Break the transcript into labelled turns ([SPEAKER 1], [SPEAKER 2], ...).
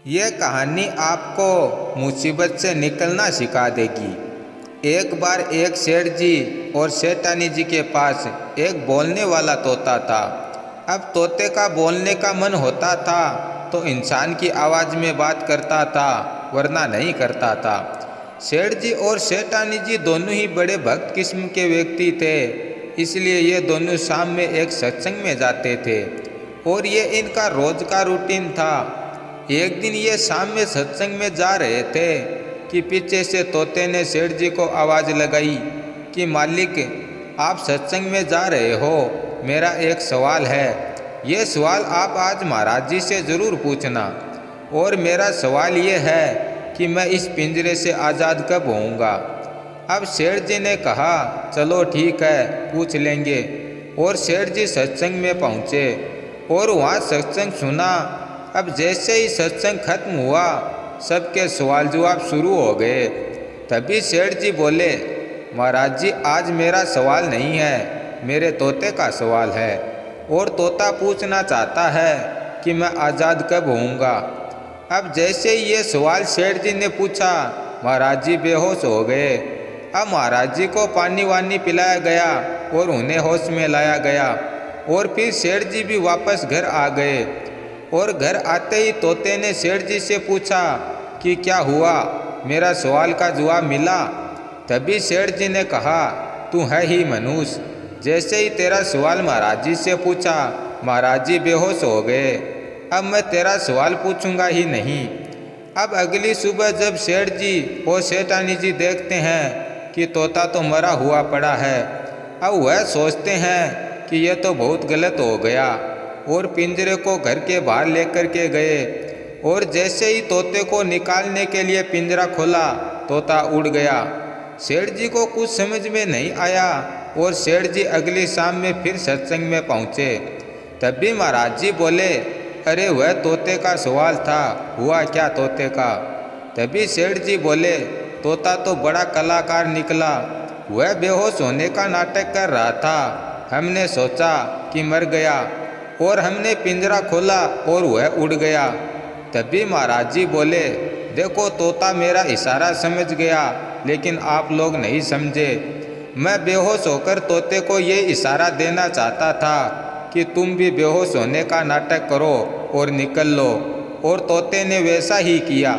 [SPEAKER 1] ये कहानी आपको मुसीबत से निकलना सिखा देगी। एक बार एक सेठ जी और सेठानी जी के पास एक बोलने वाला तोता था। अब तोते का बोलने का मन होता था तो इंसान की आवाज़ में बात करता था, वरना नहीं करता था। सेठ जी और सेठानी जी दोनों ही बड़े भक्त किस्म के व्यक्ति थे, इसलिए ये दोनों शाम में एक सत्संग में जाते थे और ये इनका रोज का रूटीन था। एक दिन ये शाम में सत्संग में जा रहे थे कि पीछे से तोते ने सेठ जी को आवाज़ लगाई कि मालिक, आप सत्संग में जा रहे हो, मेरा एक सवाल है। ये सवाल आप आज महाराज जी से ज़रूर पूछना। और मेरा सवाल ये है कि मैं इस पिंजरे से आज़ाद कब होऊंगा। अब सेठ जी ने कहा, चलो ठीक है, पूछ लेंगे। और सेठ जी सत्संग में पहुँचे और वहाँ सत्संग सुना। अब जैसे ही सत्संग खत्म हुआ, सबके सवाल जवाब शुरू हो गए। तभी सेठ जी बोले, महाराज जी, आज मेरा सवाल नहीं है, मेरे तोते का सवाल है। और तोता पूछना चाहता है कि मैं आज़ाद कब होऊंगा। अब जैसे ही ये सवाल सेठ जी ने पूछा, महाराज जी बेहोश हो गए। अब महाराज जी को पानी वानी पिलाया गया और उन्हें होश में लाया गया। और फिर सेठ जी भी वापस घर आ गए। और घर आते ही तोते ने सेठ जी से पूछा कि क्या हुआ, मेरा सवाल का जवाब मिला। तभी सेठ जी ने कहा, तू है ही मनुष्य, जैसे ही तेरा सवाल महाराज जी से पूछा, महाराज जी बेहोश हो गए। अब मैं तेरा सवाल पूछूंगा ही नहीं। अब अगली सुबह जब सेठ जी और सेठानी जी देखते हैं कि तोता तो मरा हुआ पड़ा है, अब वह सोचते हैं कि यह तो बहुत गलत हो गया और पिंजरे को घर के बाहर लेकर के गए। और जैसे ही तोते को निकालने के लिए पिंजरा खोला, तोता उड़ गया। सेठ जी को कुछ समझ में नहीं आया और सेठ जी अगली शाम में फिर सत्संग में पहुँचे। तभी महाराज जी बोले, अरे वह तोते का सवाल था, हुआ क्या तोते का। तभी सेठ जी बोले, तोता तो बड़ा कलाकार निकला, वह बेहोश होने का नाटक कर रहा था। हमने सोचा कि मर गया और हमने पिंजरा खोला और वह उड़ गया। तभी महाराज जी बोले, देखो तोता मेरा इशारा समझ गया, लेकिन आप लोग नहीं समझे। मैं बेहोश होकर तोते को ये इशारा देना चाहता था कि तुम भी बेहोश होने का नाटक करो और निकल लो। और तोते ने वैसा ही किया।